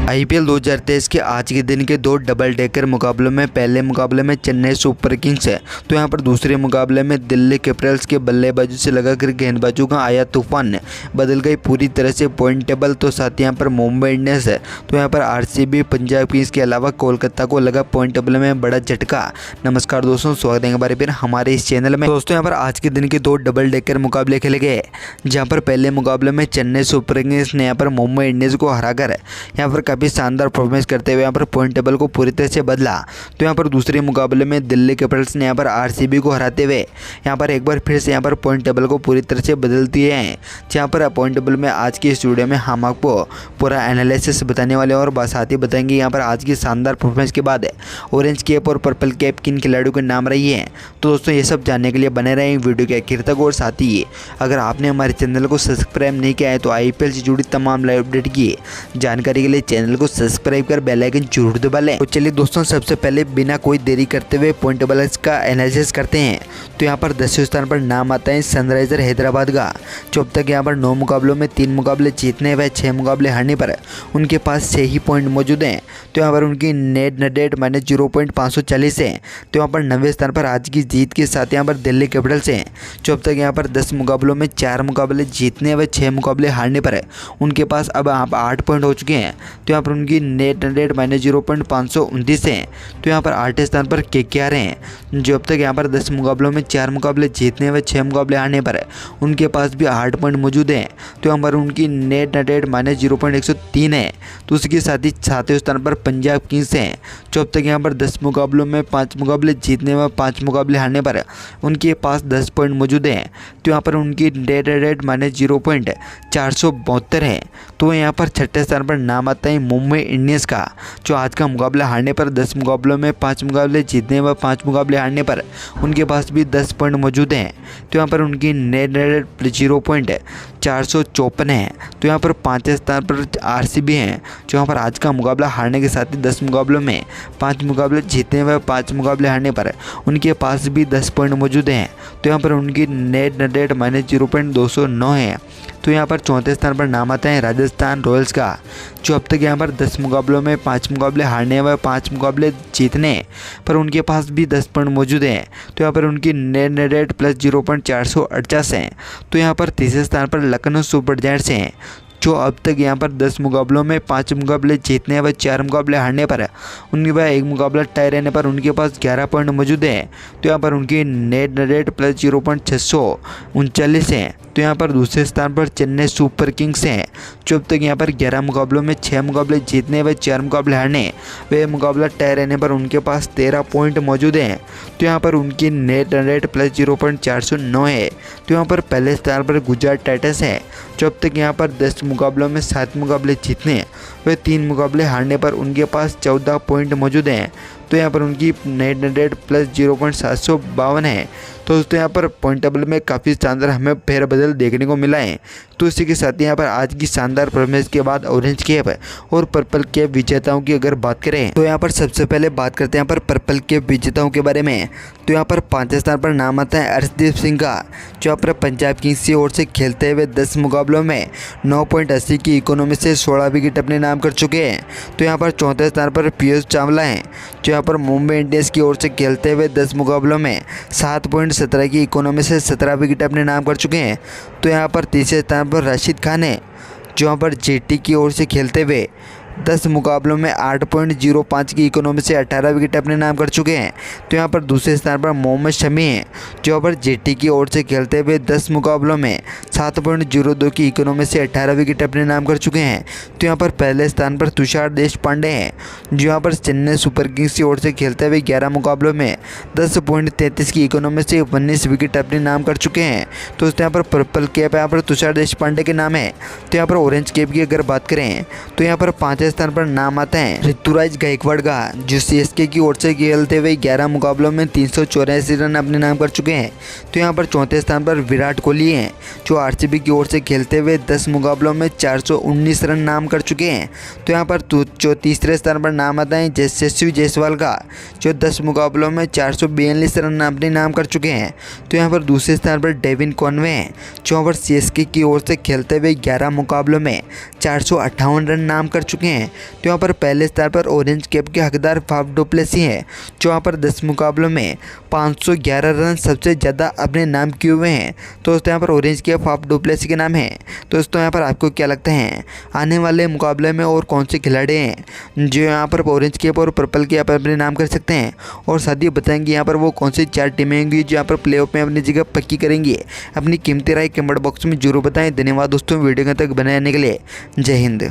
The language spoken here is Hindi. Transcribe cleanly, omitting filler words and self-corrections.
आईपीएल 2023 के आज के दिन के दो डबल डेकर मुकाबलों में पहले मुकाबले में चेन्नई सुपर किंग्स है तो यहां पर दूसरे मुकाबले में दिल्ली कैपिटल्स के बल्लेबाजों से लगाकर गेंदबाजों का आया तूफान ने बदल गई पूरी तरह से पॉइंट टेबल। तो साथ यहां पर मुंबई इंडियंस है तो यहां पर आरसीबी, पंजाब किंग्स के अलावा कोलकाता को लगा पॉइंट टेबल में बड़ा झटका। नमस्कार दोस्तों, स्वागत है एक बार फिर हमारे इस चैनल में। दोस्तों यहाँ पर आज के दिन के दो डबल डेकर मुकाबले खेले गए जहाँ पर पहले मुकाबले में चेन्नई सुपर किंग्स ने यहाँ पर मुंबई इंडियंस को हराकर यहाँ पर काफ़ी शानदार परफॉर्मेंस करते हुए यहाँ पर पॉइंट टेबल को पूरी तरह से बदला। तो यहाँ पर दूसरे मुकाबले में दिल्ली कैपिटल्स ने यहाँ पर आरसीबी को हराते हुए यहाँ पर एक बार फिर से यहाँ पर पॉइंट टेबल को पूरी तरह से बदल दिए हैं। जहाँ पर पॉइंट टेबल में आज की इस वीडियो में हम आपको पूरा एनालिसिस बताने वाले और साथ ही बताएंगे यहाँ पर आज की शानदार परफॉर्मेंस के बाद ऑरेंज कैप और पर्पल कैप किन खिलाड़ियों के नाम रही है। तो दोस्तों ये सब जानने के लिए बने रहें वीडियो के आखिर तक। और साथ ही अगर आपने हमारे चैनल को सब्सक्राइब नहीं किया है तो आईपीएल से जुड़ी तमाम लाइव अपडेट की जानकारी के लिए चैनल को सब्सक्राइब कर बेल आइकन जरूर दबा लें। तो चलिए दोस्तों सबसे पहले बिना कोई देरी करते हुए पॉइंट टेबल का एनालिसिस करते हैं। तो यहाँ पर 10वें स्थान पर नाम आता है सनराइजर हैदराबाद का, जो अब तक यहाँ पर 9 मुकाबलों में 3 मुकाबले जीतने व 6 मुकाबले हारने पर उनके पास 6 ही पॉइंट मौजूद हैं। तो यहाँ पर उनकी नेट रेट -0.540 है। तो यहाँ पर 9वें स्थान पर आज की जीत के साथ यहाँ पर दिल्ली कैपिटल्स हैं, जो अब तक यहाँ पर 10 मुकाबलों में 4 मुकाबले जीतने व 6 मुकाबले हारने पर उनके पास अब 8 पॉइंट हो चुके हैं। तो यहाँ पर उनकी नेट रेट -0.529 है। तो यहाँ पर 8वें स्थान पर केकेआर हैं, जो अब तक यहाँ पर 10 मुकाबलों में 4 मुकाबले जीतने व 6 मुकाबले हारने पर उनके पास भी 8 पॉइंट मौजूद हैं। तो यहाँ पर उनकी नेट रेट -0.103 है। तो उसके साथ ही 7वें स्थान पर पंजाब किंग्स हैं, जो अब तक यहाँ पर 10 मुकाबलों में 5 मुकाबले जीतने व 5 मुकाबले हारने पर उनके पास 10 पॉइंट मौजूद हैं। तो यहाँ पर उनकी नेट रेट -0.472 है। तो यहाँ पर 6ठे स्थान पर नाम आता है मुंबई इंडियंस का, जो आज का मुकाबला हारने पर 10 मुकाबलों में 5 मुकाबले जीतने व 5 मुकाबले हारने पर उनके पास भी 10 पॉइंट मौजूद हैं। तो यहाँ पर उनकी नेट रेट 0.454 है। तो यहाँ पर 5वें स्थान पर आरसीबी हैं, जो यहाँ पर आज का मुकाबला हारने के साथ ही 10 मुकाबलों में 5 मुकाबले जीतने व 5 मुकाबले हारने पर उनके पास भी 10 पॉइंट मौजूद हैं। तो यहाँ पर उनकी नेट रेट -0.209 है। तो यहाँ पर 4थे स्थान पर नाम आता है राजस्थान रॉयल्स का, जो अब तक यहाँ पर 10 मुकाबलों में 5 मुकाबले हारने व 5 मुकाबले जीतने पर उनके पास भी 10 पॉइंट मौजूद हैं। तो यहाँ पर उनकी नेट रेट +0.448 है। तो यहाँ पर 3रे स्थान पर लखनऊ सुपर जायंट्स हैं, जो अब तक यहाँ पर 10 मुकाबलों में 5 मुकाबले जीतने व 4 मुकाबले हारने पर उनके पास 1 मुकाबला टाई रहने पर उनके पास 11 पॉइंट मौजूद है। तो यहाँ पर उनकी नेट रेट +0.639 है। तो यहाँ पर दूसरे स्थान पर चेन्नई सुपर किंग्स हैं, जो अब तक यहाँ पर 11 मुकाबलों में 6 मुकाबले जीतने व 4 मुकाबले हारने व मुकाबला टाई रहने पर उनके पास 13 पॉइंट मौजूद हैं। तो यहाँ पर उनकी नेट रेट +0.409 है। तो यहाँ पर पहले स्थान पर गुजरात टाइटंस है, जो अब तक यहाँ पर 10 मुकाबलों में 7 मुकाबले जीतने व 3 मुकाबले हारने पर उनके पास 14 पॉइंट मौजूद हैं। तो यहाँ पर उनकी नेट रेट +0.752 है। तो दोस्तों यहाँ पर पॉइंट टेबल में काफ़ी शानदार हमें फेरबदल देखने को मिला है। तो इसी के साथ ही यहाँ पर आज की शानदार परफॉर्मेंस के बाद ऑरेंज कैप और पर्पल कैप विजेताओं की अगर बात करें तो यहाँ पर सबसे पहले बात करते हैं यहाँ पर पर्पल कैप विजेताओं के बारे में। तो यहाँ पर 5वें स्थान पर नाम आता है अर्शदीप सिंह का, जो यहाँ पर पंजाब किंग्स की ओर से खेलते हुए 10 मुकाबलों में 9.80 की इकोनॉमी से 16 विकेट अपने नाम कर चुके हैं। तो यहाँ पर 4थे स्थान पर पीयूष चावला हैं, जो यहाँ पर मुंबई इंडियंस की ओर से खेलते हुए 10 मुकाबलों में 7.17 की इकोनॉमी से 17 विकेट अपने नाम कर चुके हैं। तो यहाँ पर 3रे स्थान पर राशिद खान है, जो यहाँ पर जेटी की ओर से खेलते हुए 10 मुकाबलों में 8.05 की इकोनॉमी से 18 विकेट अपने नाम कर चुके हैं। तो यहाँ पर दूसरे स्थान पर मोहम्मद शमी हैं, जो यहाँ पर जेटी की ओर से खेलते हुए 10 मुकाबलों में 7.02 की इकोनॉमी से 18 विकेट अपने नाम कर चुके हैं। तो यहाँ पर पहले स्थान पर तुषार देशपांडे हैं, जो यहाँ पर चेन्नई सुपर किंग्स की ओर से खेलते हुए 11 मुकाबलों में 10.33 की इकोनॉमी से 19 विकेट अपने नाम कर चुके हैं। तो यहाँ पर पर्पल कैप यहाँ पर तुषार देशपांडे के नाम है। तो यहाँ पर ऑरेंज कैप की अगर बात करें तो यहाँ पर 5वें स्थान पर नाम आता है ऋतुराज गायकवाड़ का, जो सीएसके की ओर से खेलते हुए 11 मुकाबलों में 384 रन अपने नाम कर चुके हैं। तो यहाँ पर 4थे स्थान पर विराट कोहली हैं, जो आरसीबी की ओर से खेलते हुए 10 मुकाबलों में 419 रन नाम कर चुके हैं। तो यहाँ पर जो 3रे स्थान पर नाम आता है यशस्वी जायसवाल का, जो 10 मुकाबलों में 442 रन अपने नाम कर चुके हैं। तो यहाँ पर दूसरे स्थान पर डेविन कॉनवे हैं, जो यहाँ पर सीएसके की ओर से खेलते हुए 11 मुकाबलों में 458 रन नाम कर चुके चुके हैं। तो यहाँ पर पहले स्थान पर ऑरेंज कैप के हकदार फाफ डु प्लेसी हैं, जो यहाँ पर 10 मुकाबलों में 511 रन सबसे ज़्यादा अपने नाम किए हुए हैं। तो दोस्तों यहाँ पर orange cap Faf du Plessis के नाम है। तो दोस्तों यहाँ पर आपको क्या लगता है आने वाले मुकाबले में और कौन से खिलाड़ी हैं जो यहाँ पर ऑरेंज कैप और पर्पल कैप अपने नाम कर सकते हैं, और साथ ही बताएंगे यहाँ पर वो कौन सी 4 टीमें होंगी जो यहाँ पर प्लेऑफ में अपनी जगह पक्की करेंगी। अपनी कीमती राय कमेंट बॉक्स में जरूर बताएं। धन्यवाद दोस्तों वीडियो तक बने रहने के लिए। जय हिंद।